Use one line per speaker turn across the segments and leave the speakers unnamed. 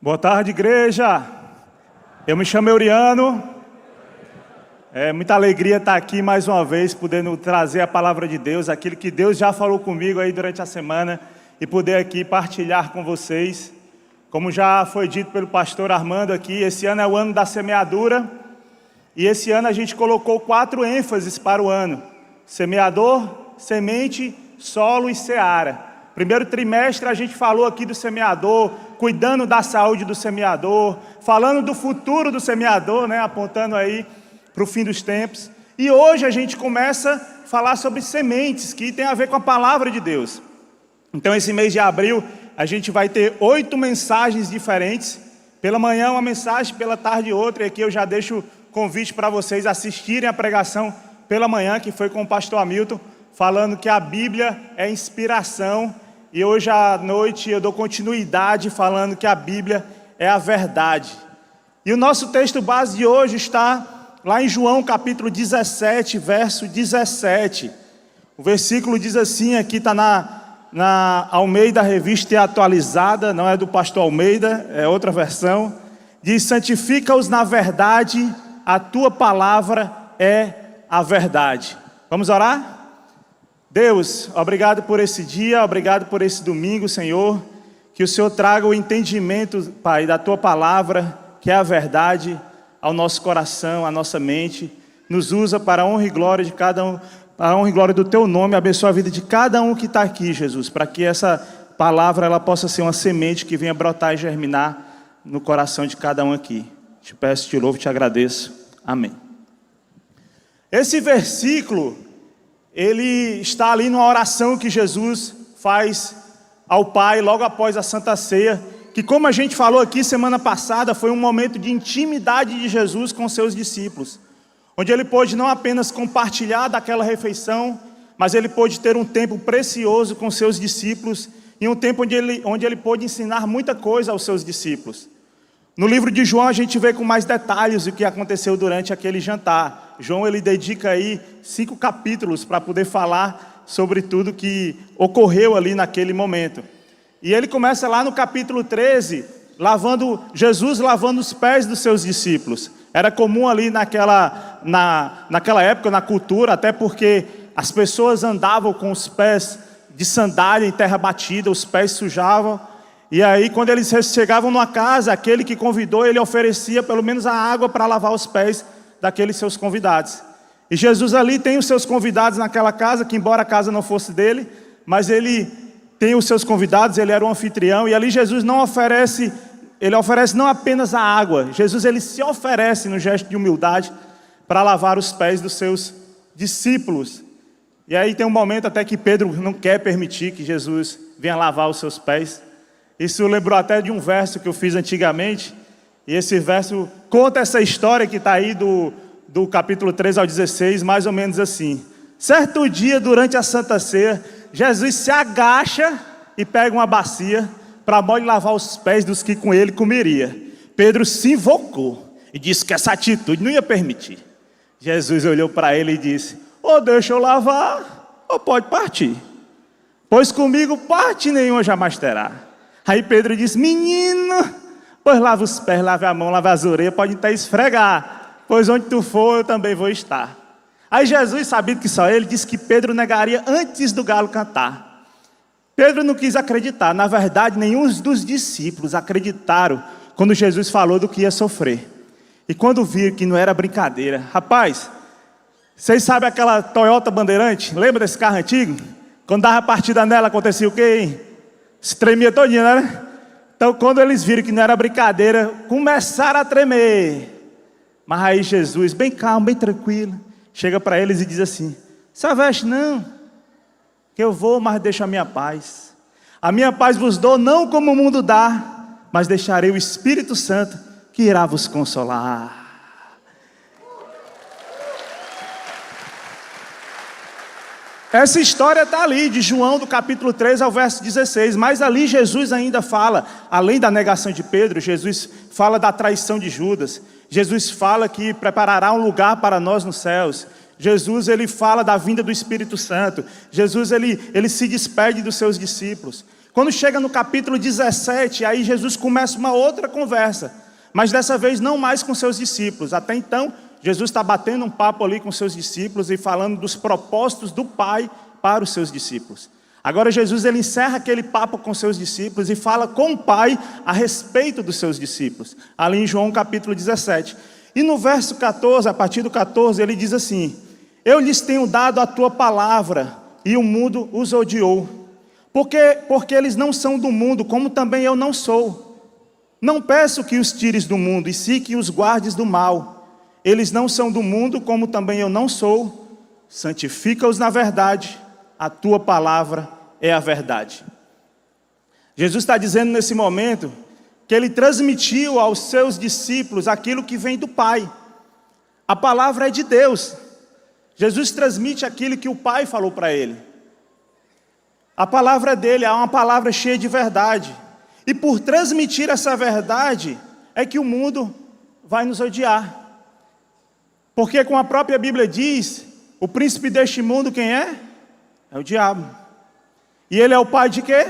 Boa tarde, igreja. Eu me chamo Euriano. É muita alegria estar aqui mais uma vez, podendo trazer a palavra de Deus, aquilo que Deus já falou comigo aí durante a semana, e poder aqui partilhar com vocês. Como já foi dito pelo pastor Armando aqui, esse ano é o ano da semeadura, e esse ano a gente colocou 4 ênfases para o ano: semeador, semente, solo e seara. Primeiro trimestre a gente falou aqui do semeador, cuidando da saúde do semeador, falando do futuro do semeador, né, apontando aí para o fim dos tempos. E hoje a gente começa a falar sobre sementes, que tem a ver com a palavra de Deus. Então esse mês de abril a gente vai ter 8 mensagens diferentes. Pela manhã uma mensagem, pela tarde outra, e aqui eu já deixo o convite para vocês assistirem a pregação pela manhã, que foi com o pastor Hamilton, falando que a Bíblia é inspiração. E hoje à noite eu dou continuidade falando que a Bíblia é a verdade. E o nosso texto base de hoje está lá em João capítulo 17, verso 17. O versículo diz assim, aqui está na Almeida, revista atualizada, não é do pastor Almeida, é outra versão. Diz: santifica-os na verdade, a tua palavra é a verdade. Vamos orar? Deus, obrigado por esse dia, obrigado por esse domingo, Senhor. Que o Senhor traga o entendimento, Pai, da Tua palavra, que é a verdade, ao nosso coração, à nossa mente. Nos usa para a honra e glória de cada um, para a honra e glória do Teu nome. Abençoa a vida de cada um que está aqui, Jesus, para que essa palavra ela possa ser uma semente que venha brotar e germinar no coração de cada um aqui. Te peço, te louvo, te agradeço. Amém. Esse versículo, ele está ali numa oração que Jesus faz ao Pai logo após a Santa Ceia, que, como a gente falou aqui semana passada, foi um momento de intimidade de Jesus com seus discípulos, onde ele pôde não apenas compartilhar daquela refeição, mas ele pôde ter um tempo precioso com seus discípulos, e um tempo onde ele pôde ensinar muita coisa aos seus discípulos. No livro de João a gente vê com mais detalhes o que aconteceu durante aquele jantar. João ele dedica aí 5 capítulos para poder falar sobre tudo que ocorreu ali naquele momento. E ele começa lá no capítulo 13, Jesus lavando os pés dos seus discípulos. Era comum ali naquela época, na cultura, até porque as pessoas andavam com os pés de sandália em terra batida, os pés sujavam. E aí, quando eles chegavam numa casa, aquele que convidou, ele oferecia pelo menos a água para lavar os pés daqueles seus convidados. E Jesus ali tem os seus convidados naquela casa, que embora a casa não fosse dele, mas ele tem os seus convidados, ele era um anfitrião, e ali Jesus não oferece, ele oferece não apenas a água, Jesus ele se oferece no gesto de humildade para lavar os pés dos seus discípulos. E aí tem um momento até que Pedro não quer permitir que Jesus venha lavar os seus pés. Isso lembrou até de um verso que eu fiz antigamente, e esse verso conta essa história que está aí do capítulo 13 ao 16, mais ou menos assim. Certo dia, durante a Santa Ceia, Jesus se agacha e pega uma bacia para mole lavar os pés dos que com ele comeria. Pedro se invocou e disse que essa atitude não ia permitir. Jesus olhou para ele e disse: ou deixa eu lavar, ou pode partir, pois comigo parte nenhuma jamais terá. Aí Pedro disse: menino, pois lava os pés, lave a mão, lave as orelhas, pode até esfregar, pois onde tu for eu também vou estar. Aí Jesus, sabendo que só ele, disse que Pedro negaria antes do galo cantar. Pedro não quis acreditar. Na verdade, nenhum dos discípulos acreditaram quando Jesus falou do que ia sofrer. E quando viram que não era brincadeira, rapaz, vocês sabem aquela Toyota Bandeirante? Lembra desse carro antigo? Quando dava partida nela, acontecia o quê, hein? Se tremia todinho, né? Então, quando eles viram que não era brincadeira, começaram a tremer. Mas aí Jesus, bem calmo, bem tranquilo, chega para eles e diz assim: se aveste não, que eu vou, mas deixo a minha paz. A minha paz vos dou, não como o mundo dá, mas deixarei o Espírito Santo que irá vos consolar. Essa história está ali, de João, do capítulo 3 ao verso 16. Mas ali Jesus ainda fala, além da negação de Pedro, Jesus fala da traição de Judas. Jesus fala que preparará um lugar para nós nos céus. Jesus ele fala da vinda do Espírito Santo. Jesus ele se despede dos seus discípulos. Quando chega no capítulo 17, aí Jesus começa uma outra conversa, mas dessa vez não mais com seus discípulos. Até então, Jesus está batendo um papo ali com seus discípulos e falando dos propósitos do Pai para os seus discípulos. Agora Jesus ele encerra aquele papo com seus discípulos e fala com o Pai a respeito dos seus discípulos, ali em João capítulo 17. E no verso 14, a partir do 14, ele diz assim: eu lhes tenho dado a tua palavra, e o mundo os odiou, porque eles não são do mundo, como também eu não sou. Não peço que os tires do mundo, e sim que os guardes do mal. Eles não são do mundo, como também eu não sou. Santifica-os na verdade, a tua palavra é a verdade. Jesus está dizendo nesse momento que ele transmitiu aos seus discípulos aquilo que vem do Pai. A palavra é de Deus. Jesus transmite aquilo que o Pai falou para ele. A palavra dele é uma palavra cheia de verdade. E por transmitir essa verdade, é que o mundo vai nos odiar. Porque como a própria Bíblia diz, o príncipe deste mundo quem é? É o diabo. E ele é o pai de quê?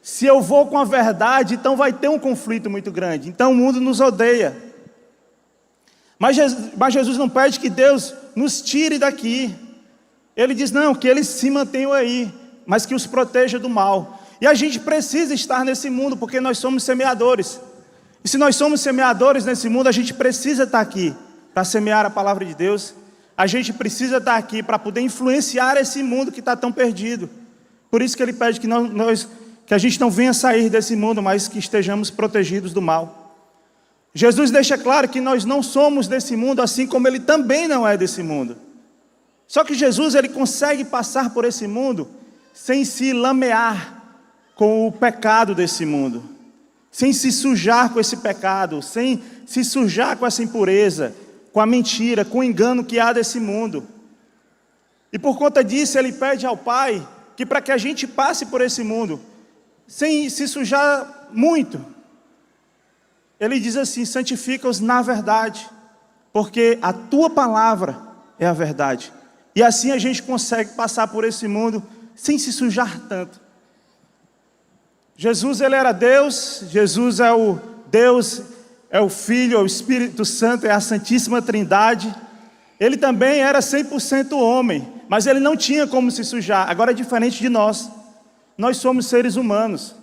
Se eu vou com a verdade, então vai ter um conflito muito grande. Então o mundo nos odeia. Mas Jesus não pede que Deus nos tire daqui. Ele diz não, que eles se mantenham aí, mas que os proteja do mal. E a gente precisa estar nesse mundo, porque nós somos semeadores. E se nós somos semeadores nesse mundo, a gente precisa estar aqui para semear a palavra de Deus. A gente precisa estar aqui para poder influenciar esse mundo que está tão perdido. Por isso que ele pede que a gente não venha sair desse mundo, mas que estejamos protegidos do mal. Jesus deixa claro que nós não somos desse mundo, assim como ele também não é desse mundo. Só que Jesus ele consegue passar por esse mundo sem se lamear com o pecado desse mundo, sem se sujar com esse pecado, sem se sujar com essa impureza, com a mentira, com o engano que há desse mundo. E por conta disso ele pede ao Pai que para que a gente passe por esse mundo sem se sujar muito, ele diz assim: santifica-os na verdade, porque a tua palavra é a verdade. E assim a gente consegue passar por esse mundo sem se sujar tanto. Jesus ele era Deus, Jesus é o Deus, é o Filho, é o Espírito Santo, é a Santíssima Trindade. Ele também era 100% homem, mas ele não tinha como se sujar. Agora é diferente de nós. Nós somos seres humanos.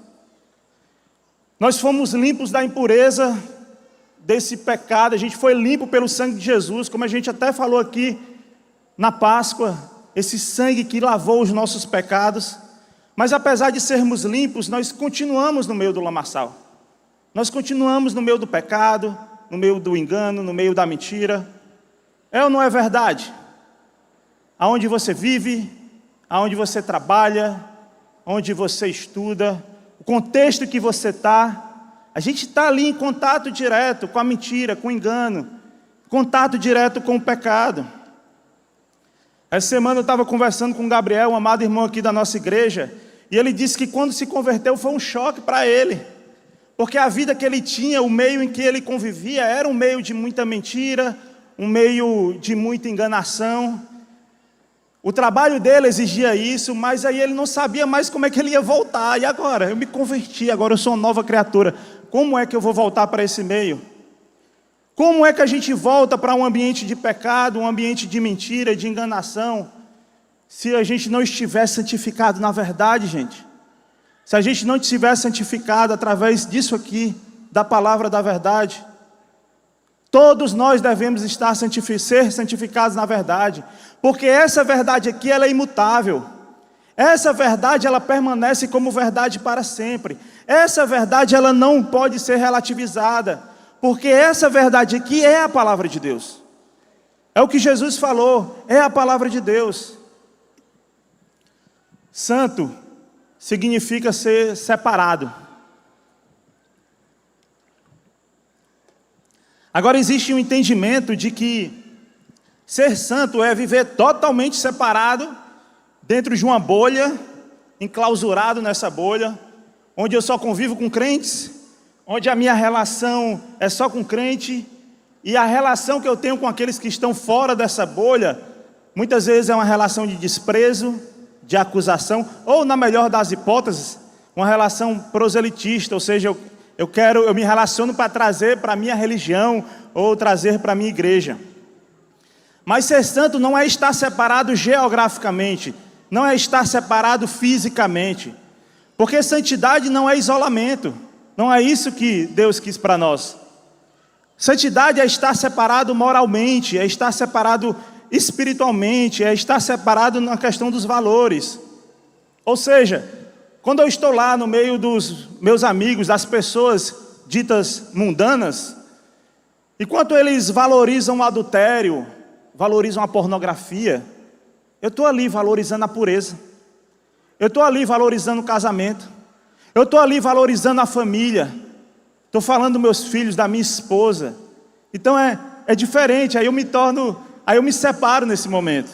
Nós fomos limpos da impureza desse pecado. A gente foi limpo pelo sangue de Jesus, como a gente até falou aqui na Páscoa, esse sangue que lavou os nossos pecados. Mas apesar de sermos limpos, nós continuamos no meio do lamaçal. Nós continuamos no meio do pecado, no meio do engano, no meio da mentira. É ou não é verdade? Aonde você vive, aonde você trabalha, onde você estuda, o contexto que você está, a gente está ali em contato direto com a mentira, com o engano, contato direto com o pecado. Essa semana eu estava conversando com o Gabriel, um amado irmão aqui da nossa igreja, e ele disse que quando se converteu foi um choque para ele, porque a vida que ele tinha, o meio em que ele convivia, era um meio de muita mentira, um meio de muita enganação. O trabalho dele exigia isso, mas aí ele não sabia mais como é que ele ia voltar. E agora? Eu me converti, agora eu sou uma nova criatura. Como é que eu vou voltar para esse meio? Como é que a gente volta para um ambiente de pecado, um ambiente de mentira, de enganação, se a gente não estiver santificado na verdade, gente? Se a gente não estiver santificado através disso aqui, da palavra da verdade, todos nós devemos estar ser santificados na verdade, porque essa verdade aqui ela é imutável. Essa verdade ela permanece como verdade para sempre. Essa verdade ela não pode ser relativizada, porque essa verdade aqui é a palavra de Deus. É o que Jesus falou, é a palavra de Deus. Santo significa ser separado. Agora existe um entendimento de que ser santo é viver totalmente separado, dentro de uma bolha, enclausurado nessa bolha, onde eu só convivo com crentes, onde a minha relação é só com crente, e a relação que eu tenho com aqueles que estão fora dessa bolha, muitas vezes é uma relação de desprezo, de acusação, ou na melhor das hipóteses, uma relação proselitista, ou seja, eu me relaciono para trazer para a minha religião ou trazer para a minha igreja. Mas ser santo não é estar separado geograficamente, não é estar separado fisicamente, porque santidade não é isolamento, não é isso que Deus quis para nós. Santidade é estar separado moralmente, é estar separado espiritualmente, é estar separado na questão dos valores. Ou seja, quando eu estou lá no meio dos meus amigos, das pessoas ditas mundanas, enquanto eles valorizam o adultério, valorizam a pornografia, eu estou ali valorizando a pureza, eu estou ali valorizando o casamento, eu estou ali valorizando a família, estou falando dos meus filhos, da minha esposa. Então é diferente, aí eu me separo nesse momento.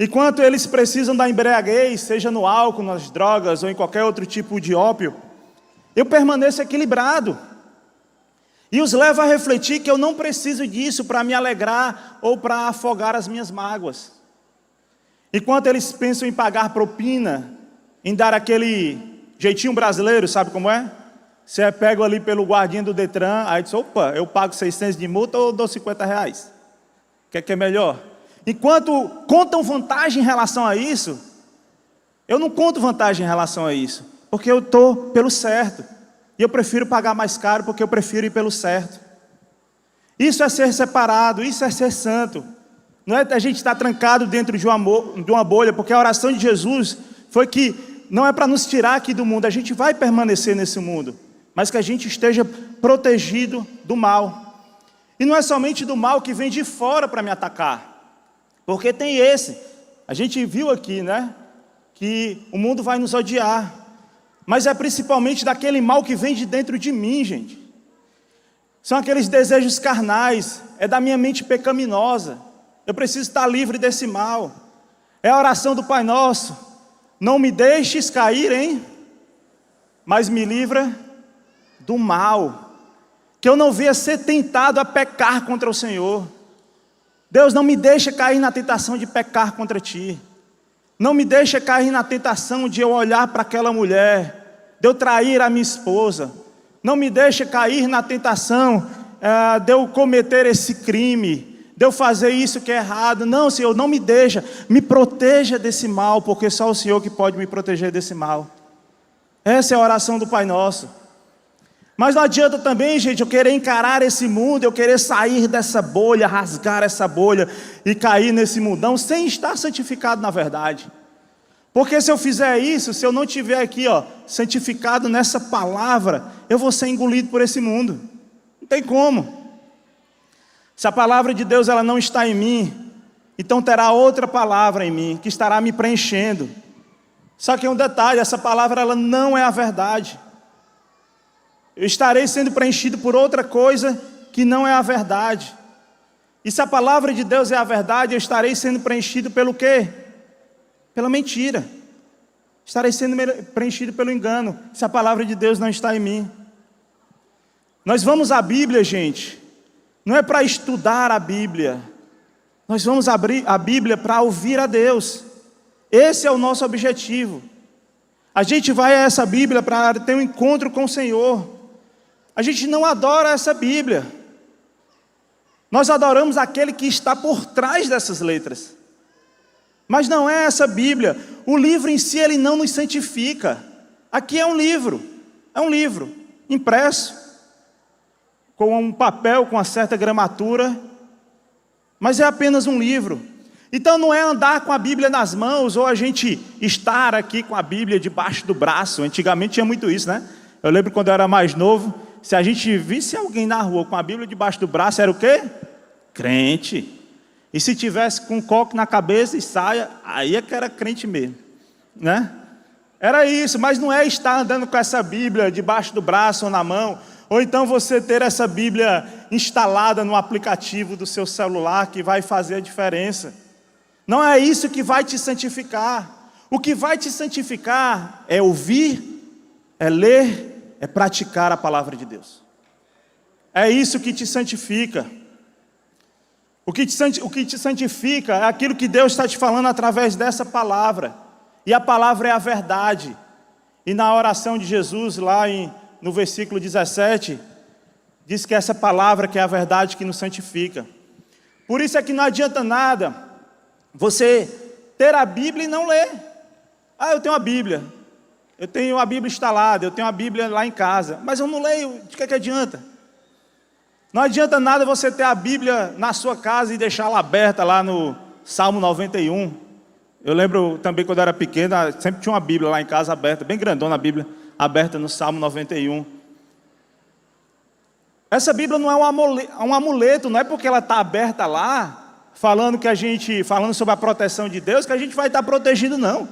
Enquanto eles precisam da embriaguez, seja no álcool, nas drogas ou em qualquer outro tipo de ópio, eu permaneço equilibrado. E os levo a refletir que eu não preciso disso para me alegrar ou para afogar as minhas mágoas. Enquanto eles pensam em pagar propina, em dar aquele jeitinho brasileiro, sabe como é? Você é pego ali pelo guardinha do Detran, aí diz, opa, eu pago 600 de multa ou dou 50 reais? O que é melhor? Enquanto contam vantagem em relação a isso, eu não conto vantagem em relação a isso, porque eu estou pelo certo. E eu prefiro pagar mais caro porque eu prefiro ir pelo certo. Isso é ser separado, isso é ser santo. Não é a gente estar trancado dentro de uma bolha, porque a oração de Jesus foi que não é para nos tirar aqui do mundo, a gente vai permanecer nesse mundo, mas que a gente esteja protegido do mal. E não é somente do mal que vem de fora para me atacar, porque tem esse, a gente viu aqui, né, que o mundo vai nos odiar, mas é principalmente daquele mal que vem de dentro de mim, gente. São aqueles desejos carnais, é da minha mente pecaminosa. Eu preciso estar livre desse mal. É a oração do Pai Nosso: não me deixes cair, mas me livra do mal. Que eu não venha ser tentado a pecar contra o Senhor. Deus, não me deixa cair na tentação de pecar contra Ti. Não me deixa cair na tentação de eu olhar para aquela mulher, de eu trair a minha esposa. Não me deixa cair na tentação de eu cometer esse crime, de eu fazer isso que é errado. Não, Senhor, não me deixa. Me proteja desse mal, porque só o Senhor que pode me proteger desse mal. Essa é a oração do Pai Nosso. Mas não adianta também, gente, eu querer encarar esse mundo, eu querer sair dessa bolha, rasgar essa bolha e cair nesse mundão sem estar santificado na verdade. Porque se eu fizer isso, se eu não estiver aqui, santificado nessa palavra, eu vou ser engolido por esse mundo. Não tem como. Se a palavra de Deus ela não está em mim, então terá outra palavra em mim, que estará me preenchendo. Só que um detalhe, essa palavra ela não é a verdade. Eu estarei sendo preenchido por outra coisa que não é a verdade. E se a palavra de Deus é a verdade, eu estarei sendo preenchido pelo quê? Pela mentira. Estarei sendo preenchido pelo engano, se a palavra de Deus não está em mim. Nós vamos à Bíblia, gente, não é para estudar a Bíblia. Nós vamos abrir a Bíblia para ouvir a Deus. Esse é o nosso objetivo. A gente vai a essa Bíblia para ter um encontro com o Senhor. A gente não adora essa Bíblia. Nós adoramos aquele que está por trás dessas letras. Mas não é essa Bíblia. O livro em si, ele não nos santifica. Aqui é um livro impresso, com um papel, com uma certa gramatura, mas é apenas um livro. Então não é andar com a Bíblia nas mãos, ou a gente estar aqui com a Bíblia debaixo do braço. Antigamente tinha muito isso, né? Eu lembro quando eu era mais novo, se a gente visse alguém na rua com a Bíblia debaixo do braço, era o quê? Crente. E se tivesse com um coque na cabeça e saia, aí é que era crente mesmo, né? Era isso, mas não é estar andando com essa Bíblia debaixo do braço ou na mão, ou então você ter essa Bíblia instalada no aplicativo do seu celular que vai fazer a diferença. Não é isso que vai te santificar. O que vai te santificar é ouvir, é ler, é praticar a palavra de Deus. É isso que te santifica. O que te santifica é aquilo que Deus está te falando através dessa palavra. E a palavra é a verdade. E na oração de Jesus, lá no versículo 17, diz que essa palavra que é a verdade que nos santifica. Por isso é que não adianta nada você ter a Bíblia e não ler. Eu tenho a Bíblia. Eu tenho a Bíblia instalada, eu tenho a Bíblia lá em casa, mas eu não leio, de que adianta? Não adianta nada você ter a Bíblia na sua casa e deixá-la aberta lá no Salmo 91. Eu lembro também quando eu era pequeno, sempre tinha uma Bíblia lá em casa aberta, bem grandona a Bíblia, aberta no Salmo 91. Essa Bíblia não é um amuleto, não é porque ela está aberta lá, falando sobre a proteção de Deus, que a gente vai estar protegido, não.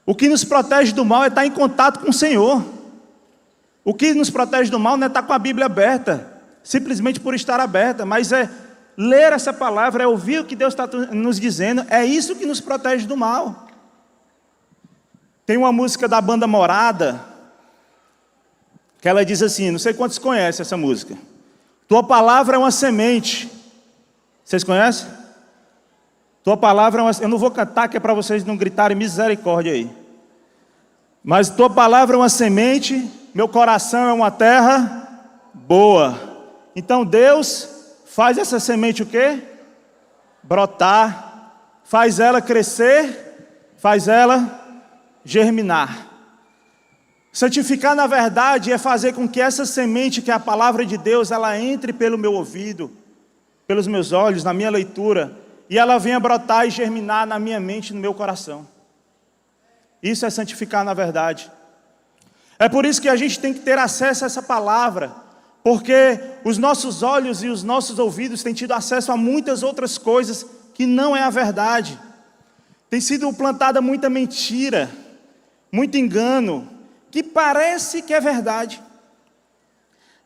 O que nos protege do mal é estar em contato com o Senhor. O que nos protege do mal não é estar com a Bíblia aberta, simplesmente por estar aberta, mas é ler essa palavra, é ouvir o que Deus está nos dizendo, é isso que nos protege do mal. Tem uma música da banda Morada, que ela diz assim, não sei quantos conhecem essa música. Tua palavra é uma semente. Vocês conhecem? Tua palavra é uma... Eu não vou cantar, que é para vocês não gritarem misericórdia aí. Mas tua palavra é uma semente, meu coração é uma terra boa. Então Deus faz essa semente o quê? Brotar, faz ela crescer, faz ela germinar. Santificar na verdade é fazer com que essa semente, que é a palavra de Deus, ela entre pelo meu ouvido, pelos meus olhos, na minha leitura, e ela venha brotar e germinar na minha mente e no meu coração. Isso é santificar na verdade. É por isso que a gente tem que ter acesso a essa palavra, porque os nossos olhos e os nossos ouvidos têm tido acesso a muitas outras coisas que não é a verdade. Tem sido plantada muita mentira, muito engano, que parece que é verdade.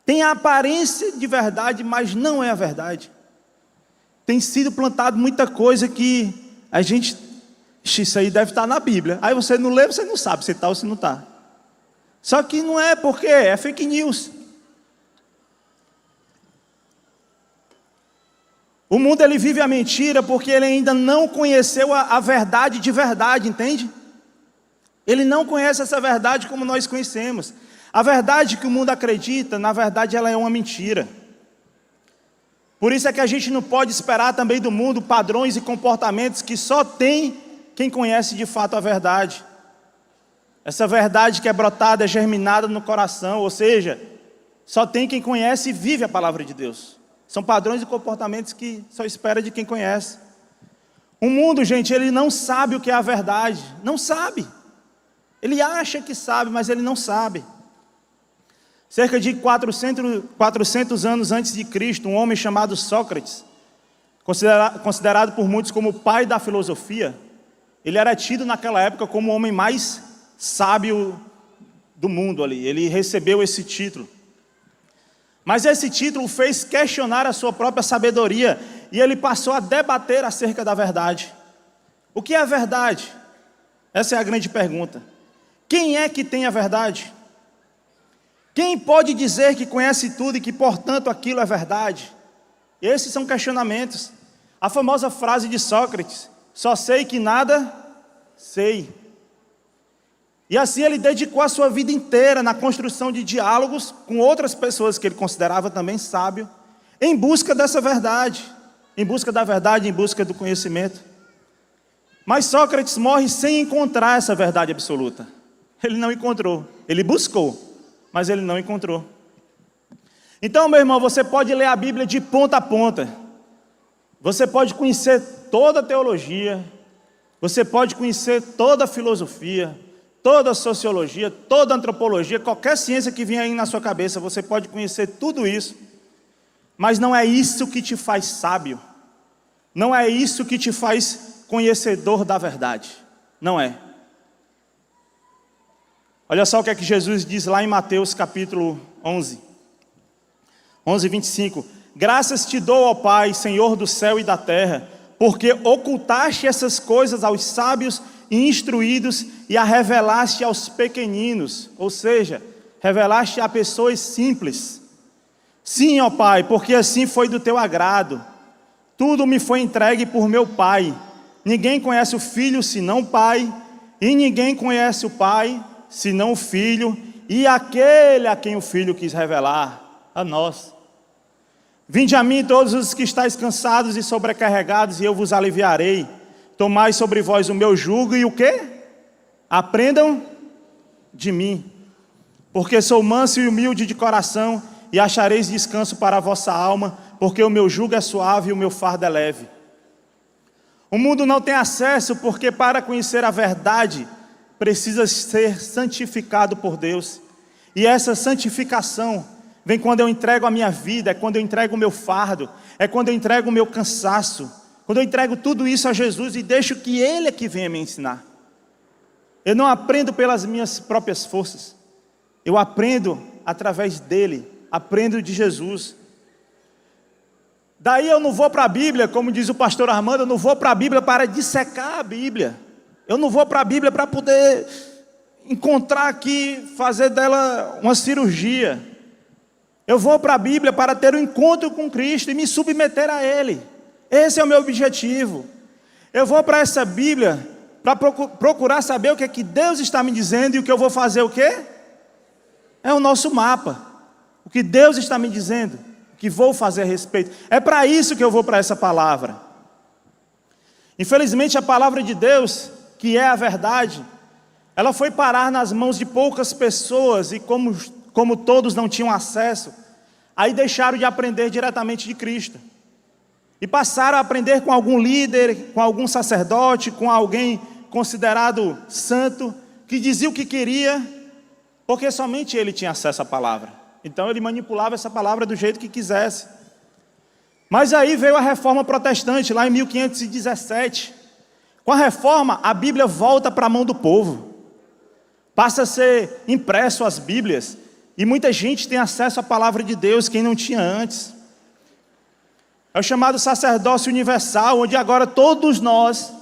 Tem a aparência de verdade, mas não é a verdade. Tem sido plantado muita coisa que a gente... Isso aí deve estar na Bíblia. Aí você não lê, você não sabe se está ou se não está. Só que não é, porque é fake news. O mundo ele vive a mentira porque ele ainda não conheceu a verdade de verdade, entende? Ele não conhece essa verdade como nós conhecemos. A verdade que o mundo acredita, na verdade ela é uma mentira. Por isso é que a gente não pode esperar também do mundo padrões e comportamentos que só tem quem conhece de fato a verdade. Essa verdade que é brotada, é germinada no coração, ou seja, só tem quem conhece e vive a palavra de Deus. São padrões e comportamentos que só espera de quem conhece. O mundo, gente, ele não sabe o que é a verdade, não sabe. Ele acha que sabe, mas ele não sabe. Cerca de 400 anos antes de Cristo, um homem chamado Sócrates, considerado por muitos como o pai da filosofia, ele era tido naquela época como o homem mais sábio do mundo ali. Ele recebeu esse título. Mas esse título fez questionar a sua própria sabedoria e ele passou a debater acerca da verdade. O que é a verdade? Essa é a grande pergunta. Quem é que tem a verdade? Quem pode dizer que conhece tudo e que, portanto, aquilo é verdade? Esses são questionamentos. A famosa frase de Sócrates, só sei que nada sei. E assim ele dedicou a sua vida inteira na construção de diálogos com outras pessoas que ele considerava também sábio, em busca dessa verdade, em busca da verdade, em busca do conhecimento. Mas Sócrates morre sem encontrar essa verdade absoluta. Ele não encontrou, ele buscou, mas ele não encontrou. Então, meu irmão, você pode ler a Bíblia de ponta a ponta, você pode conhecer toda a teologia, você pode conhecer toda a filosofia, toda a sociologia, toda a antropologia, qualquer ciência que venha aí na sua cabeça, você pode conhecer tudo isso, mas não é isso que te faz sábio, não é isso que te faz conhecedor da verdade, não é. Olha só o que é que Jesus diz lá em Mateus capítulo 11, 25. Graças te dou, ó Pai, Senhor do céu e da terra, porque ocultaste essas coisas aos sábios e instruídos e a revelaste aos pequeninos, ou seja, revelaste a pessoas simples. Sim, ó Pai, porque assim foi do teu agrado. Tudo me foi entregue por meu Pai. Ninguém conhece o Filho senão o Pai, e ninguém conhece o Pai senão o Filho, e aquele a quem o Filho quis revelar, a nós. Vinde a mim todos os que estáis cansados e sobrecarregados, e eu vos aliviarei. Tomai sobre vós o meu jugo e o quê? Aprendam de mim, porque sou manso e humilde de coração, e achareis descanso para a vossa alma, porque o meu jugo é suave e o meu fardo é leve. O mundo não tem acesso, porque para conhecer a verdade, precisa ser santificado por Deus. E essa santificação vem quando eu entrego a minha vida, é quando eu entrego o meu fardo, é quando eu entrego o meu cansaço, quando eu entrego tudo isso a Jesus e deixo que Ele é que venha me ensinar. Eu não aprendo pelas minhas próprias forças, eu aprendo através dEle, aprendo de Jesus. Daí eu não vou para a Bíblia, como diz o pastor Armando, eu não vou para a Bíblia para dissecar a Bíblia. Eu não vou para a Bíblia para poder encontrar aqui, fazer dela uma cirurgia. Eu vou para a Bíblia para ter um encontro com Cristo e me submeter a Ele. Esse é o meu objetivo. Eu vou para essa Bíblia para procurar saber o que é que Deus está me dizendo, e o que eu vou fazer o quê? É o nosso mapa. O que Deus está me dizendo, o que vou fazer a respeito. É para isso que eu vou para essa palavra. Infelizmente a palavra de Deus, que é a verdade, ela foi parar nas mãos de poucas pessoas, e como todos não tinham acesso, aí deixaram de aprender diretamente de Cristo. E passaram a aprender com algum líder, com algum sacerdote, com alguém considerado santo, que dizia o que queria, porque somente ele tinha acesso à palavra. Então ele manipulava essa palavra do jeito que quisesse. Mas aí veio a reforma protestante, lá em 1517. Com a reforma, a Bíblia volta para a mão do povo. Passa a ser impresso as Bíblias, e muita gente tem acesso à palavra de Deus, quem não tinha antes. É o chamado sacerdócio universal, onde agora todos nós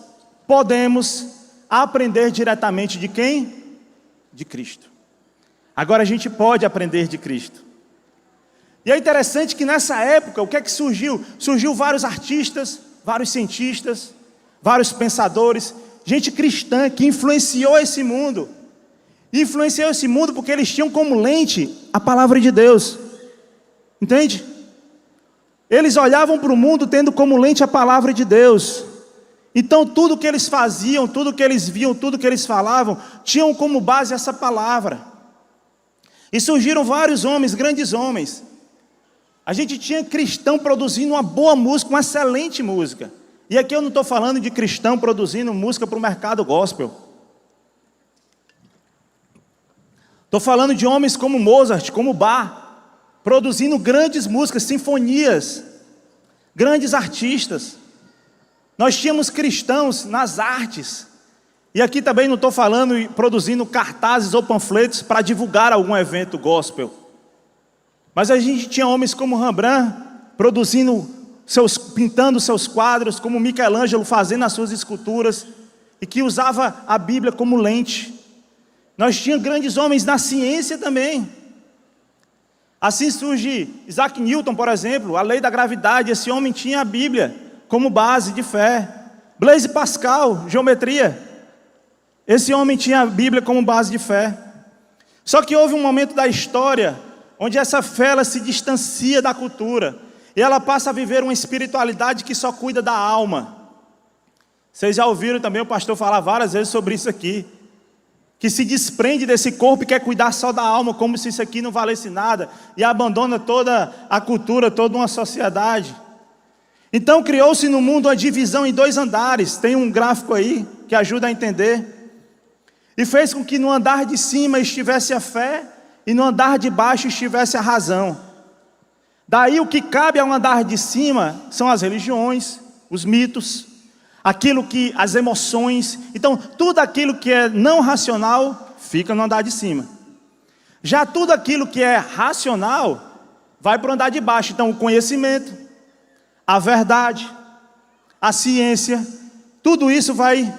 podemos aprender diretamente de quem? De Cristo. Agora a gente pode aprender de Cristo. E é interessante que nessa época, o que é que surgiu? Surgiu vários artistas, vários cientistas, vários pensadores, gente cristã que influenciou esse mundo. Influenciou esse mundo porque eles tinham como lente a palavra de Deus. Entende? Eles olhavam para o mundo tendo como lente a palavra de Deus. Então tudo que eles faziam, tudo que eles viam, tudo que eles falavam, tinham como base essa palavra. E surgiram vários homens, grandes homens. A gente tinha cristão produzindo uma boa música, uma excelente música. E aqui eu não estou falando de cristão produzindo música para o mercado gospel. Estou falando de homens como Mozart, como Bach, produzindo grandes músicas, sinfonias, grandes artistas. Nós tínhamos cristãos nas artes. E aqui também não estou falando produzindo cartazes ou panfletos para divulgar algum evento gospel. Mas a gente tinha homens como Rembrandt pintando seus quadros, como Michelangelo fazendo as suas esculturas, e que usava a Bíblia como lente. Nós tínhamos grandes homens na ciência também. Assim surge Isaac Newton, por exemplo, a lei da gravidade. Esse homem tinha a Bíblia como base de fé. Blaise Pascal, geometria. Esse homem tinha a Bíblia como base de fé. Só que houve um momento da história onde essa fé ela se distancia da cultura, e ela passa a viver uma espiritualidade que só cuida da alma. Vocês já ouviram também o pastor falar várias vezes sobre isso aqui, que se desprende desse corpo e quer cuidar só da alma, como se isso aqui não valesse nada, e abandona toda a cultura, toda uma sociedade. Então criou-se no mundo uma divisão em 2 andares, tem um gráfico aí que ajuda a entender, e fez com que no andar de cima estivesse a fé, e no andar de baixo estivesse a razão. Daí o que cabe ao andar de cima são as religiões, os mitos, as emoções. Então tudo aquilo que é não racional fica no andar de cima. Já tudo aquilo que é racional vai para o andar de baixo. Então o conhecimento, a verdade, a ciência, tudo isso vai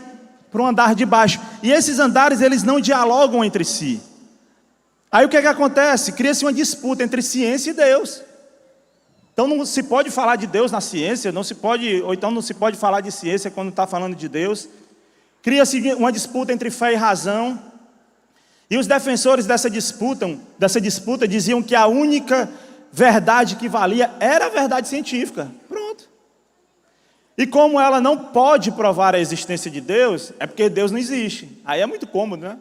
para o andar de baixo. E esses andares eles não dialogam entre si. Aí o que é que acontece? Cria-se uma disputa entre ciência e Deus. Então não se pode falar de Deus na ciência, ou então não se pode falar de ciência quando está falando de Deus. Cria-se uma disputa entre fé e razão. E os defensores dessa disputa diziam que a única verdade que valia era a verdade científica. Pronto. E como ela não pode provar a existência de Deus, é porque Deus não existe. Aí é muito cômodo, né?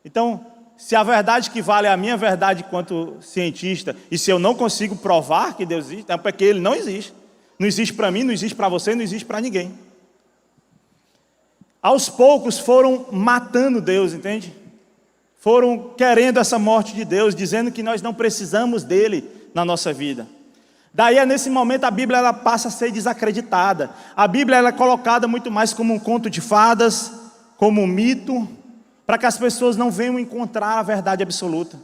Então, se a verdade que vale é a minha verdade enquanto cientista, e se eu não consigo provar que Deus existe, é porque Ele não existe. Não existe para mim, não existe para você, não existe para ninguém. Aos poucos foram matando Deus, entende? Foram querendo essa morte de Deus, dizendo que nós não precisamos dele na nossa vida. Daí, nesse momento, a Bíblia ela passa a ser desacreditada. A Bíblia ela é colocada muito mais como um conto de fadas, como um mito, para que as pessoas não venham encontrar a verdade absoluta.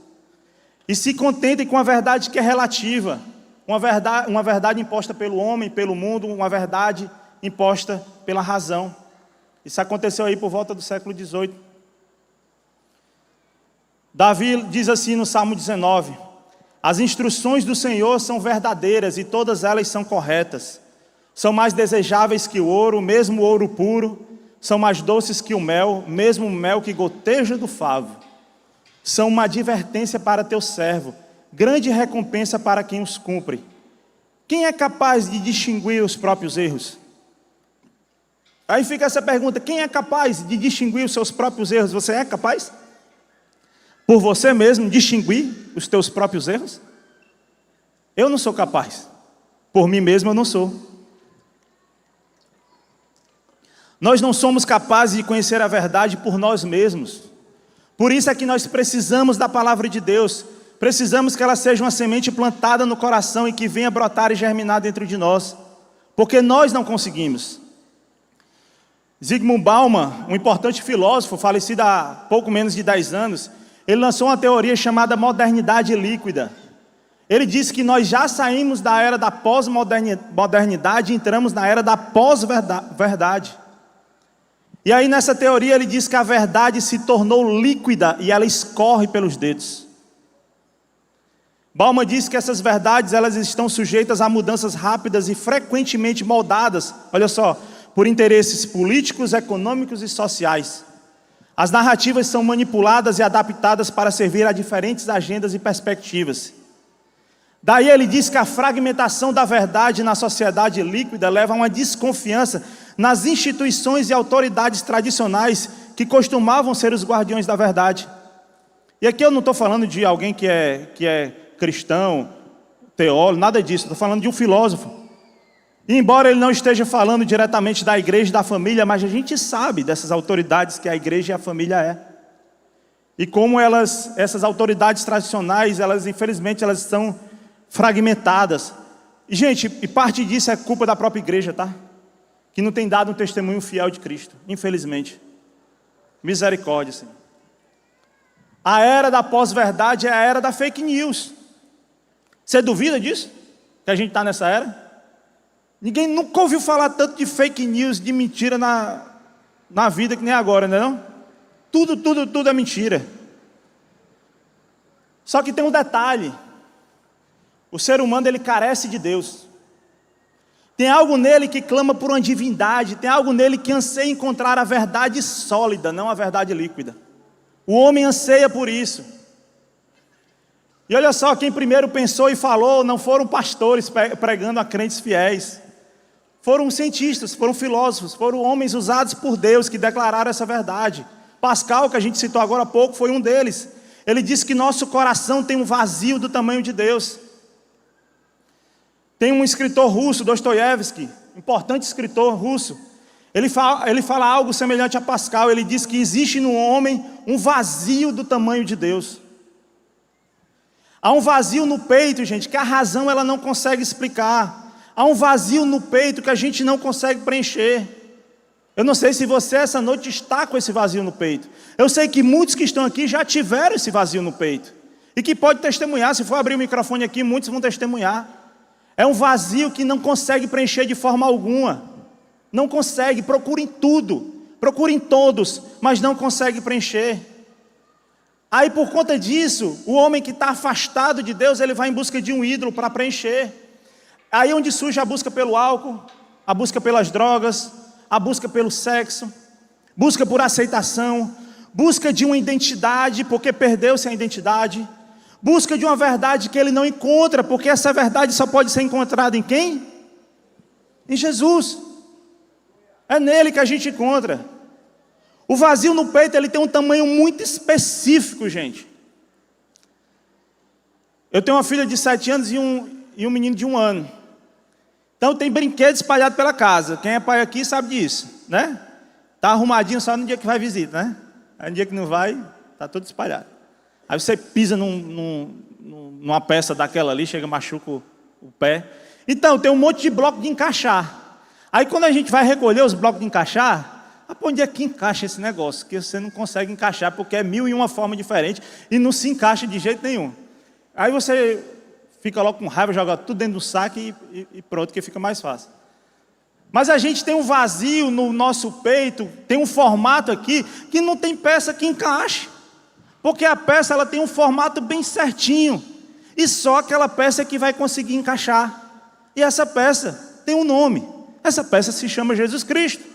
E se contentem com a verdade que é relativa, uma verdade imposta pelo homem, pelo mundo, uma verdade imposta pela razão. Isso aconteceu aí por volta do século XVIII. Davi diz assim no Salmo 19: as instruções do Senhor são verdadeiras e todas elas são corretas. São mais desejáveis que o ouro, mesmo o ouro puro. São mais doces que o mel, mesmo o mel que goteja do favo. São uma advertência para teu servo, grande recompensa para quem os cumpre. Quem é capaz de distinguir os próprios erros? Aí fica essa pergunta: quem é capaz de distinguir os seus próprios erros? Você é capaz? Por você mesmo distinguir os teus próprios erros? Eu não sou capaz. Por mim mesmo eu não sou. Nós não somos capazes de conhecer a verdade por nós mesmos. Por isso é que nós precisamos da palavra de Deus. Precisamos que ela seja uma semente plantada no coração e que venha brotar e germinar dentro de nós. Porque nós não conseguimos. Zygmunt Bauman, um importante filósofo, falecido há pouco menos de 10 anos, ele lançou uma teoria chamada modernidade líquida. Ele disse que nós já saímos da era da pós-modernidade e entramos na era da pós-verdade. E aí nessa teoria ele diz que a verdade se tornou líquida e ela escorre pelos dedos. Bauman diz que essas verdades elas estão sujeitas a mudanças rápidas e frequentemente moldadas, olha só, por interesses políticos, econômicos e sociais. As narrativas são manipuladas e adaptadas para servir a diferentes agendas e perspectivas. Daí ele diz que a fragmentação da verdade na sociedade líquida leva a uma desconfiança nas instituições e autoridades tradicionais que costumavam ser os guardiões da verdade. E aqui eu não estou falando de alguém que é cristão, teólogo, nada disso. Estou falando de um filósofo. E embora ele não esteja falando diretamente da igreja e da família, mas a gente sabe dessas autoridades que a igreja e a família é. E como essas autoridades tradicionais, infelizmente, elas são fragmentadas. E, gente, parte disso é culpa da própria igreja, tá? Que não tem dado um testemunho fiel de Cristo, infelizmente. Misericórdia, Senhor. A era da pós-verdade é a era da fake news. Você duvida disso? Que a gente está nessa era? Ninguém nunca ouviu falar tanto de fake news, de mentira na vida que nem agora, não é não? Tudo é mentira. Só que tem um detalhe. O ser humano, ele carece de Deus. Tem algo nele que clama por uma divindade. Tem algo nele que anseia encontrar a verdade sólida, não a verdade líquida. O homem anseia por isso. E olha só, quem primeiro pensou e falou não foram pastores pregando a crentes fiéis. Foram cientistas, foram filósofos, foram homens usados por Deus que declararam essa verdade. Pascal, que a gente citou agora há pouco, foi um deles. Ele disse que nosso coração tem um vazio do tamanho de Deus. Tem um escritor russo, Dostoiévski, importante escritor russo. Ele fala algo semelhante a Pascal. Ele diz que existe no homem um vazio do tamanho de Deus. Há um vazio no peito, gente, que a razão ela não consegue explicar. Há um vazio no peito que a gente não consegue preencher. Eu não sei se você essa noite está com esse vazio no peito. Eu sei que muitos que estão aqui já tiveram esse vazio no peito. E que pode testemunhar, se for abrir o microfone aqui, muitos vão testemunhar. É um vazio que não consegue preencher de forma alguma. Não consegue, procura em tudo, procura em todos, mas não consegue preencher. Aí por conta disso, o homem que está afastado de Deus, ele vai em busca de um ídolo para preencher. Aí é onde surge a busca pelo álcool, a busca pelas drogas, a busca pelo sexo, busca por aceitação, busca de uma identidade, porque perdeu-se a identidade, busca de uma verdade que ele não encontra, porque essa verdade só pode ser encontrada em quem? Em Jesus. É nele que a gente encontra. O vazio no peito, ele tem um tamanho muito específico, gente. Eu tenho uma filha de 7 anos e um menino de 1 ano. Então tem brinquedos espalhados pela casa. Quem é pai aqui sabe disso, né? Tá arrumadinho só no dia que vai visita, né? Aí no dia que não vai, tá tudo espalhado. Aí você pisa numa peça daquela ali, chega, machuca o pé. Então, tem um monte de bloco de encaixar. Aí quando a gente vai recolher os blocos de encaixar, onde é que encaixa esse negócio? Que você não consegue encaixar, porque é 1001 forma diferente e não se encaixa de jeito nenhum. Aí você fica logo com raiva, joga tudo dentro do saco e pronto, que fica mais fácil. Mas a gente tem um vazio no nosso peito, tem um formato aqui, que não tem peça que encaixe. Porque a peça ela tem um formato bem certinho. E só aquela peça é que vai conseguir encaixar. E essa peça tem um nome. Essa peça se chama Jesus Cristo.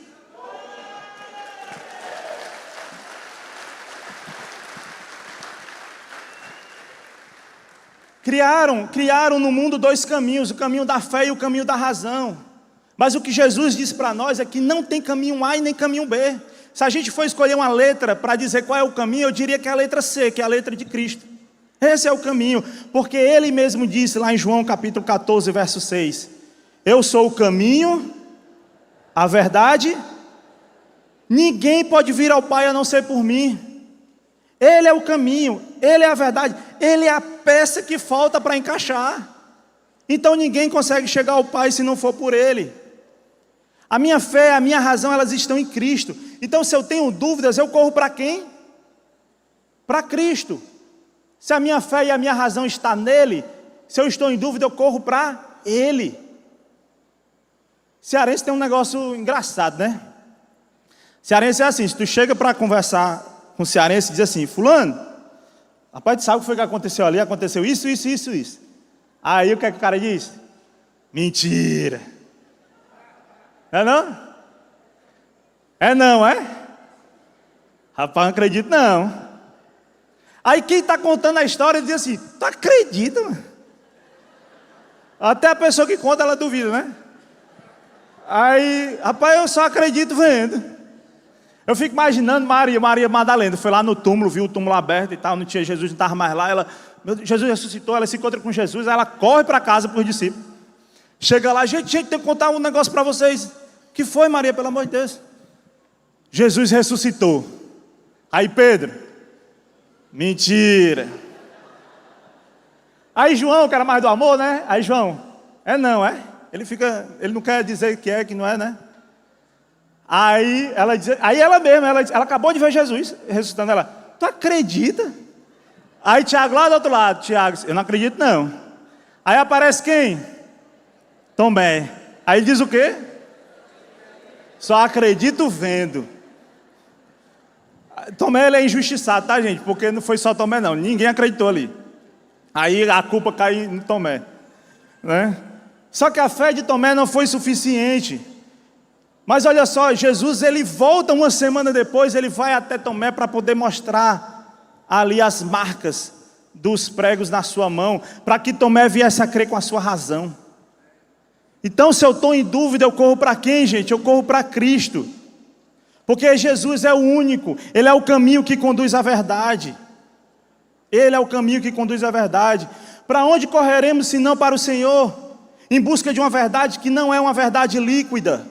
Criaram no mundo 2 caminhos, o caminho da fé e o caminho da razão. Mas o que Jesus disse para nós é que não tem caminho A e nem caminho B. Se a gente for escolher uma letra para dizer qual é o caminho, eu diria que é a letra C, que é a letra de Cristo. Esse é o caminho, porque Ele mesmo disse lá em João capítulo 14, verso 6. Eu sou o caminho, a verdade, ninguém pode vir ao Pai a não ser por mim. Ele é o caminho, Ele é a verdade, Ele é a peça que falta para encaixar. Então ninguém consegue chegar ao Pai se não for por Ele. A minha fé, a minha razão, elas estão em Cristo. Então se eu tenho dúvidas, eu corro para quem? Para Cristo. Se a minha fé e a minha razão está nele, se eu estou em dúvida, eu corro para Ele. Cearense tem um negócio engraçado, né? Cearense é assim, se tu chega para conversar com cearense e diz assim, fulano, rapaz, tu sabe o que foi que aconteceu ali? Aconteceu isso. Aí o que é que o cara diz? Mentira. É não? É não, é? Rapaz, não acredito não. Aí quem está contando a história diz assim, tu acredita, mano? Até a pessoa que conta, ela duvida, né? Aí, rapaz, eu só acredito vendo. Eu fico imaginando Maria Madalena, foi lá no túmulo, viu o túmulo aberto e tal, não tinha Jesus, não estava mais lá, Jesus ressuscitou, ela se encontra com Jesus, aí ela corre para casa para os discípulos. Chega lá, gente, tem que contar um negócio para vocês. Que foi, Maria, pelo amor de Deus? Jesus ressuscitou. Aí Pedro, mentira. Aí João, que era mais do amor, né? Aí João, é não, é? Ele não quer dizer que é, que não é, né? Aí ela diz, ela acabou de ver Jesus ressuscitando, ela, tu acredita? Aí Tiago lá do outro lado, Tiago, eu não acredito não. Aí aparece quem? Tomé. Aí ele diz o quê? Só acredito vendo. Tomé, ele é injustiçado, tá, gente? Porque não foi só Tomé não, ninguém acreditou ali. Aí a culpa cai no Tomé, né? Só que a fé de Tomé não foi suficiente. Mas olha só, Jesus, ele volta uma semana depois, ele vai até Tomé para poder mostrar ali as marcas dos pregos na sua mão, para que Tomé viesse a crer com a sua razão. Então, se eu estou em dúvida, eu corro para quem, gente? Eu corro para Cristo. Porque Jesus é o único, Ele é o caminho que conduz à verdade. Ele é o caminho que conduz à verdade. Para onde correremos, se não para o Senhor? Em busca de uma verdade que não é uma verdade líquida.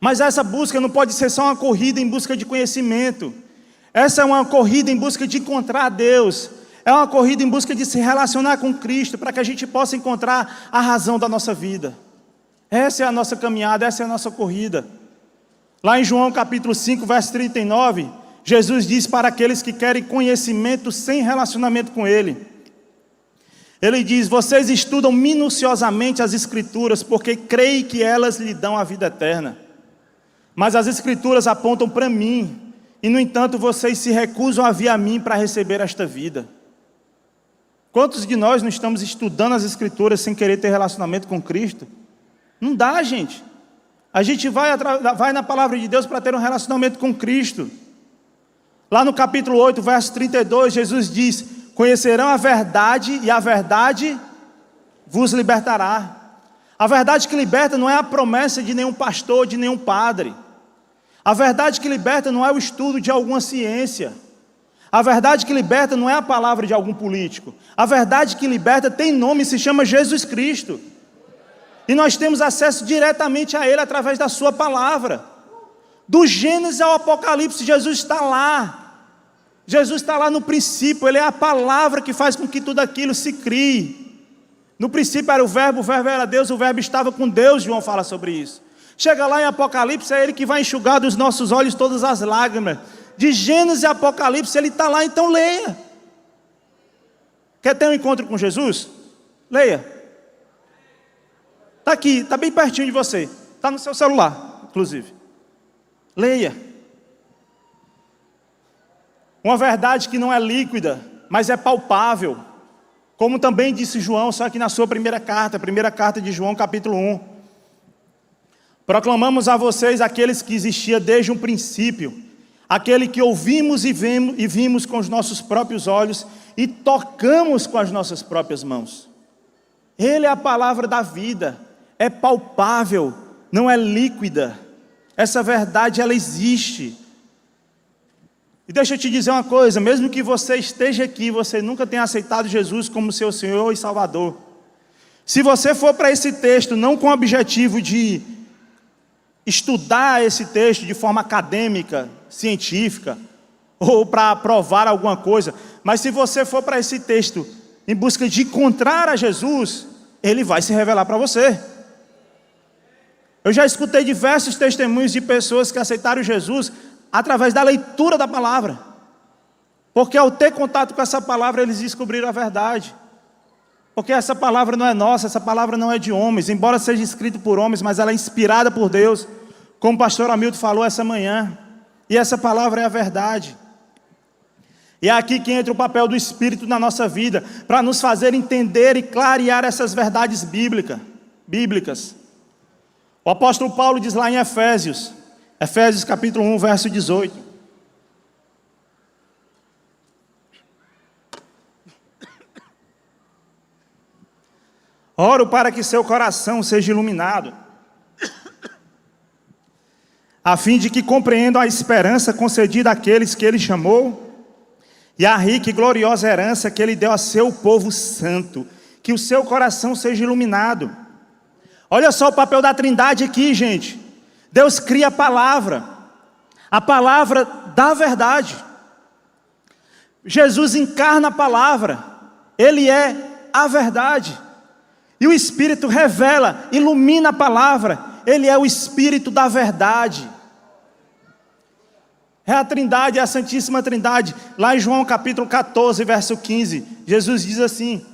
Mas essa busca não pode ser só uma corrida em busca de conhecimento. Essa é uma corrida em busca de encontrar Deus. É uma corrida em busca de se relacionar com Cristo, para que a gente possa encontrar a razão da nossa vida. Essa é a nossa caminhada, essa é a nossa corrida. Lá em João capítulo 5, verso 39, Jesus diz para aqueles que querem conhecimento sem relacionamento com Ele. Ele diz, vocês estudam minuciosamente as Escrituras, porque creem que elas lhe dão a vida eterna. Mas as Escrituras apontam para mim, e no entanto vocês se recusam a vir a mim para receber esta vida. Quantos de nós não estamos estudando as Escrituras sem querer ter relacionamento com Cristo? Não dá, gente. A gente vai na palavra de Deus para ter um relacionamento com Cristo. Lá no capítulo 8, verso 32, Jesus diz: conhecerão a verdade e a verdade vos libertará. A verdade que liberta não é a promessa de nenhum pastor, de nenhum padre. A verdade que liberta não é o estudo de alguma ciência. A verdade que liberta não é a palavra de algum político. A verdade que liberta tem nome e se chama Jesus Cristo. E nós temos acesso diretamente a Ele através da sua palavra. Do Gênesis ao Apocalipse, Jesus está lá. Jesus está lá no princípio. Ele é a palavra que faz com que tudo aquilo se crie. No princípio era o verbo era Deus, o verbo estava com Deus. João fala sobre isso. Chega lá em Apocalipse, é Ele que vai enxugar dos nossos olhos todas as lágrimas. De Gênesis a Apocalipse, Ele está lá, então leia. Quer ter um encontro com Jesus? Leia. Está aqui, está bem pertinho de você. Está no seu celular, inclusive. Leia. Uma verdade que não é líquida, mas é palpável. Como também disse João, só que na sua primeira carta de João, capítulo 1. Proclamamos a vocês aqueles que existia desde um princípio, aquele que ouvimos e vimos com os nossos próprios olhos e tocamos com as nossas próprias mãos. Ele é a palavra da vida, é palpável, não é líquida. Essa verdade, ela existe. E deixa eu te dizer uma coisa, mesmo que você esteja aqui, você nunca tenha aceitado Jesus como seu Senhor e Salvador. Se você for para esse texto, não com o objetivo de estudar esse texto de forma acadêmica, científica, ou para provar alguma coisa, mas se você for para esse texto em busca de encontrar a Jesus, Ele vai se revelar para você. Eu já escutei diversos testemunhos de pessoas que aceitaram Jesus através da leitura da palavra, porque ao ter contato com essa palavra, eles descobriram a verdade, porque essa palavra não é nossa, essa palavra não é de homens, embora seja escrita por homens, mas ela é inspirada por Deus, como o pastor Hamilton falou essa manhã, e essa palavra é a verdade. E é aqui que entra o papel do Espírito na nossa vida, para nos fazer entender e clarear essas verdades bíblicas. O apóstolo Paulo diz lá em Efésios capítulo 1, verso 18. Oro para que seu coração seja iluminado, a fim de que compreendam a esperança concedida àqueles que Ele chamou, e a rica e gloriosa herança que Ele deu a seu povo santo, que o seu coração seja iluminado. Olha só o papel da Trindade aqui, gente. Deus cria a palavra da verdade. Jesus encarna a palavra, Ele é a verdade. E o Espírito revela, ilumina a palavra, Ele é o Espírito da verdade. É a Trindade, é a Santíssima Trindade. Lá em João capítulo 14, verso 15, Jesus diz assim: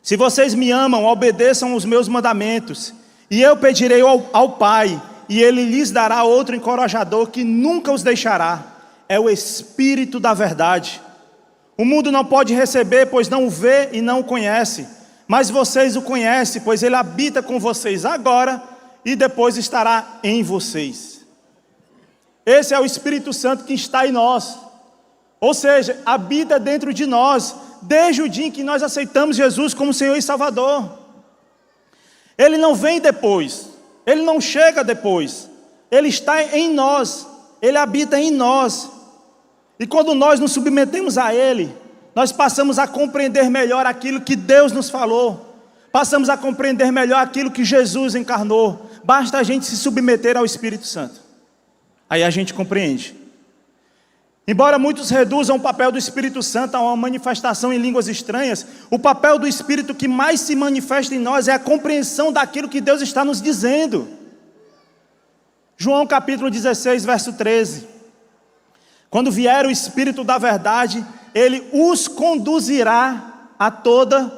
se vocês me amam, obedeçam os meus mandamentos, e eu pedirei ao Pai, e Ele lhes dará outro encorajador que nunca os deixará. É o Espírito da verdade. O mundo não pode receber, pois não o vê e não o conhece, mas vocês o conhecem, pois Ele habita com vocês agora e depois estará em vocês. Esse é o Espírito Santo que está em nós, ou seja, habita dentro de nós, desde o dia em que nós aceitamos Jesus como Senhor e Salvador. Ele não vem depois, Ele não chega depois, Ele está em nós, Ele habita em nós. E quando nós nos submetemos a Ele, nós passamos a compreender melhor aquilo que Deus nos falou, passamos a compreender melhor aquilo que Jesus encarnou. Basta a gente se submeter ao Espírito Santo, aí a gente compreende. Embora muitos reduzam o papel do Espírito Santo a uma manifestação em línguas estranhas, o papel do Espírito que mais se manifesta em nós é a compreensão daquilo que Deus está nos dizendo. João capítulo 16, verso 13. Quando vier o Espírito da verdade, Ele os conduzirá a toda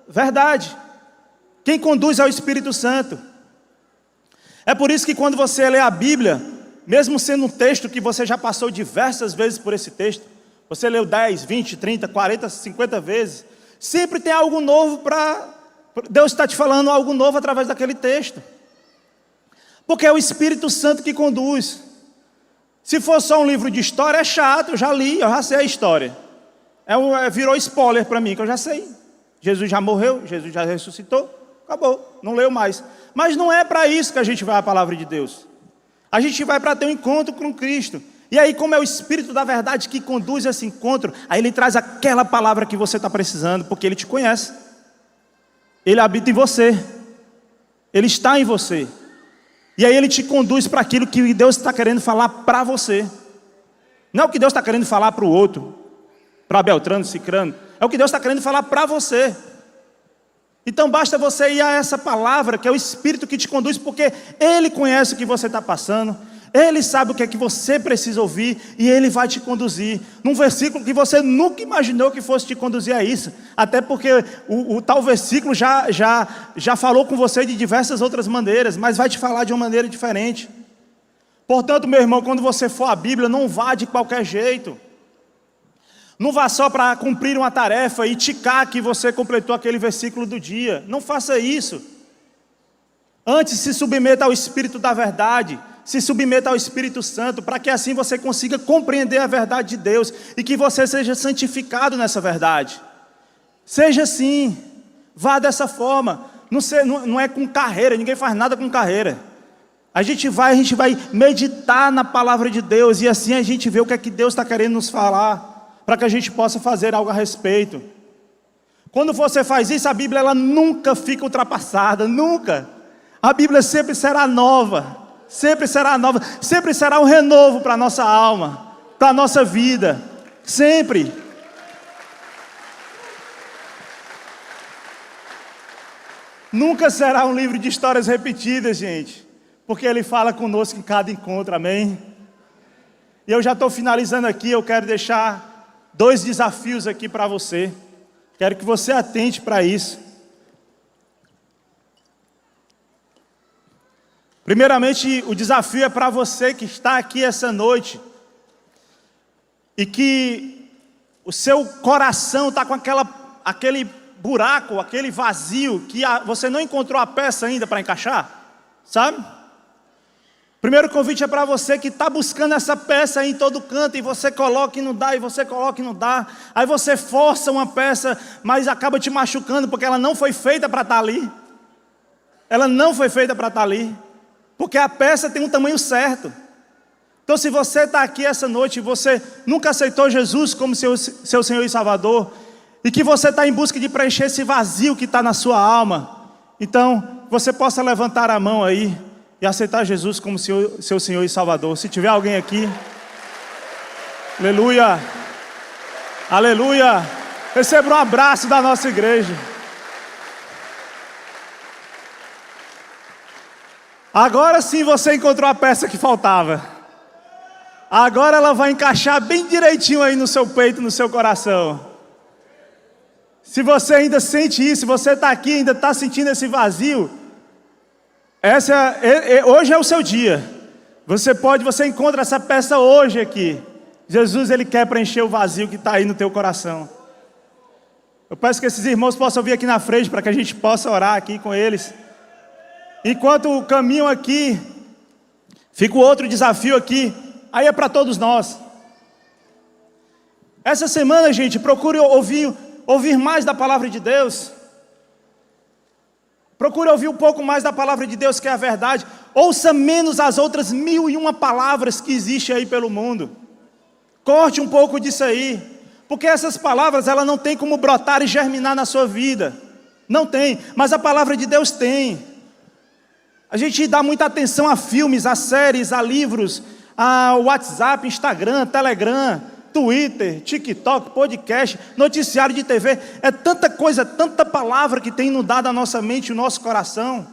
verdade. Quem conduz é o Espírito Santo. É por isso que quando você lê a Bíblia, mesmo sendo um texto que você já passou diversas vezes por esse texto, você leu 10, 20, 30, 40, 50 vezes, sempre tem algo novo Deus está te falando algo novo através daquele texto. Porque é o Espírito Santo que conduz. Se for só um livro de história, é chato, eu já li, eu já sei a história. Virou spoiler para mim, que eu já sei. Jesus já morreu, Jesus já ressuscitou, acabou, não leio mais. Mas não é para isso que a gente vai à palavra de Deus. A gente vai para ter um encontro com Cristo. E aí, como é o Espírito da verdade que conduz esse encontro, aí ele traz aquela palavra que você está precisando, porque ele te conhece. Ele habita em você. Ele está em você. E aí ele te conduz para aquilo que Deus está querendo falar para você. Não é o que Deus está querendo falar para o outro, para Beltrano, Cicrano. É o que Deus está querendo falar para você. Então basta você ir a essa palavra, que é o Espírito que te conduz, porque Ele conhece o que você está passando. Ele sabe o que é que você precisa ouvir e Ele vai te conduzir num versículo que você nunca imaginou que fosse te conduzir a isso. Até porque o tal versículo já falou com você de diversas outras maneiras, mas vai te falar de uma maneira diferente. Portanto, meu irmão, quando você for à Bíblia, não vá de qualquer jeito. Não vá só para cumprir uma tarefa e ticar que você completou aquele versículo do dia. Não faça isso. Antes, se submeta ao Espírito da verdade. Se submeta ao Espírito Santo, para que assim você consiga compreender a verdade de Deus e que você seja santificado nessa verdade. Seja assim, vá dessa forma. Não é com carreira, ninguém faz nada com carreira. A gente vai meditar na palavra de Deus e assim a gente vê o que é que Deus está querendo nos falar, para que a gente possa fazer algo a respeito. Quando você faz isso, a Bíblia ela nunca fica ultrapassada, nunca. A Bíblia sempre será nova. Sempre será um renovo para a nossa alma, para a nossa vida, sempre. Nunca será um livro de histórias repetidas, gente, porque ele fala conosco em cada encontro, amém? E eu já estou finalizando aqui, eu quero deixar 2 desafios aqui para você, quero que você atente para isso. Primeiramente, o desafio é para você que está aqui essa noite e que o seu coração está com aquele buraco, aquele vazio, que você não encontrou a peça ainda para encaixar, sabe? Primeiro convite é para você que está buscando essa peça aí em todo canto e você coloca e não dá, e você coloca e não dá. Aí você força uma peça, mas acaba te machucando porque ela não foi feita para estar ali. Ela não foi feita para estar ali. Porque a peça tem um tamanho certo. Então se você está aqui essa noite e você nunca aceitou Jesus como seu Senhor e Salvador, e que você está em busca de preencher esse vazio que está na sua alma, então você possa levantar a mão aí e aceitar Jesus como seu Senhor e Salvador. Se tiver alguém aqui, aleluia, aleluia, receba um abraço da nossa igreja. Agora sim você encontrou a peça que faltava. Agora ela vai encaixar bem direitinho aí no seu peito, no seu coração. Se você ainda sente isso, se você está aqui e ainda está sentindo esse vazio, hoje é o seu dia. Você encontra essa peça hoje aqui. Jesus, Ele quer preencher o vazio que está aí no teu coração. Eu peço que esses irmãos possam vir aqui na frente para que a gente possa orar aqui com eles. Enquanto caminham aqui, fica o outro desafio aqui, aí é para todos nós. Essa semana, gente, procure ouvir mais da palavra de Deus. Procure ouvir um pouco mais da palavra de Deus, que é a verdade. Ouça menos as outras 1001 palavras que existem aí pelo mundo. Corte um pouco disso aí, porque essas palavras, ela não tem como brotar e germinar na sua vida. Não tem, mas a palavra de Deus tem. A gente dá muita atenção a filmes, a séries, a livros, a WhatsApp, Instagram, Telegram, Twitter, TikTok, podcast, noticiário de TV. É tanta coisa, tanta palavra que tem inundado a nossa mente e o nosso coração.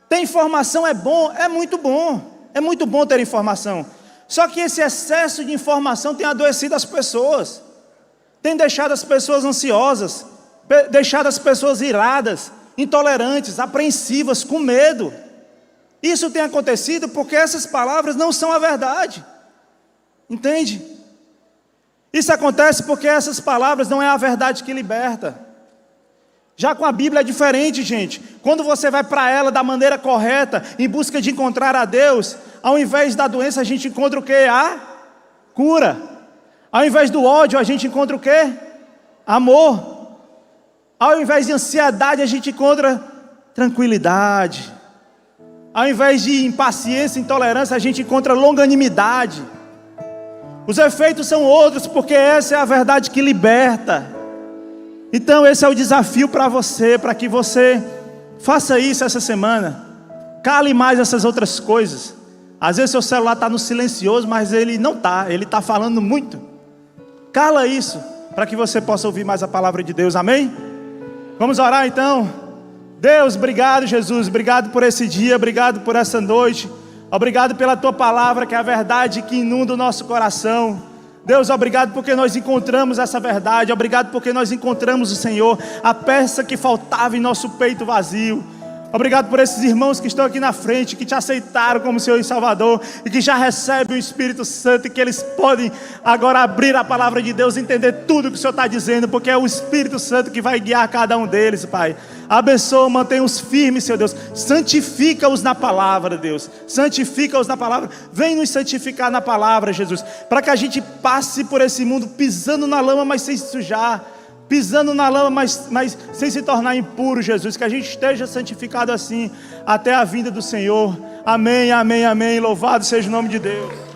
Ter informação é bom, é muito bom. É muito bom ter informação. Só que esse excesso de informação tem adoecido as pessoas. Tem deixado as pessoas ansiosas, deixado as pessoas iradas, intolerantes, apreensivas, com medo. Isso tem acontecido porque essas palavras não são a verdade. Entende? Isso acontece porque essas palavras não é a verdade que liberta. Já com a Bíblia é diferente, gente. Quando você vai para ela da maneira correta, em busca de encontrar a Deus, Ao invés da doença, a gente encontra o quê? A cura. Ao invés do ódio, a gente encontra o quê? Amor. Ao invés de ansiedade, a gente encontra tranquilidade. Ao invés de impaciência e intolerância, a gente encontra longanimidade. Os efeitos são outros, porque essa é a verdade que liberta. Então esse é o desafio para você, para que você faça isso essa semana. Cale mais essas outras coisas. Às vezes seu celular está no silencioso, mas ele não está, ele está falando muito. Cala isso, para que você possa ouvir mais a palavra de Deus, amém? Vamos orar então. Deus, obrigado Jesus, obrigado por esse dia, obrigado por essa noite. Obrigado pela tua palavra, que é a verdade que inunda o nosso coração. Deus, obrigado porque nós encontramos essa verdade. Obrigado porque nós encontramos o Senhor, a peça que faltava em nosso peito vazio. Obrigado por esses irmãos que estão aqui na frente, que te aceitaram como Senhor e Salvador, e que já recebem o Espírito Santo, e que eles podem agora abrir a palavra de Deus, entender tudo que o Senhor está dizendo, porque é o Espírito Santo que vai guiar cada um deles, Pai. Abençoa, mantenha-os firmes, Senhor Deus. Santifica-os na palavra, Deus. Santifica-os na palavra. Vem nos santificar na palavra, Jesus, para que a gente passe por esse mundo pisando na lama, mas sem se sujar. Pisando na lama, mas sem se tornar impuro, Jesus. Que a gente esteja santificado assim, até a vinda do Senhor. Amém, amém, amém. Louvado seja o nome de Deus.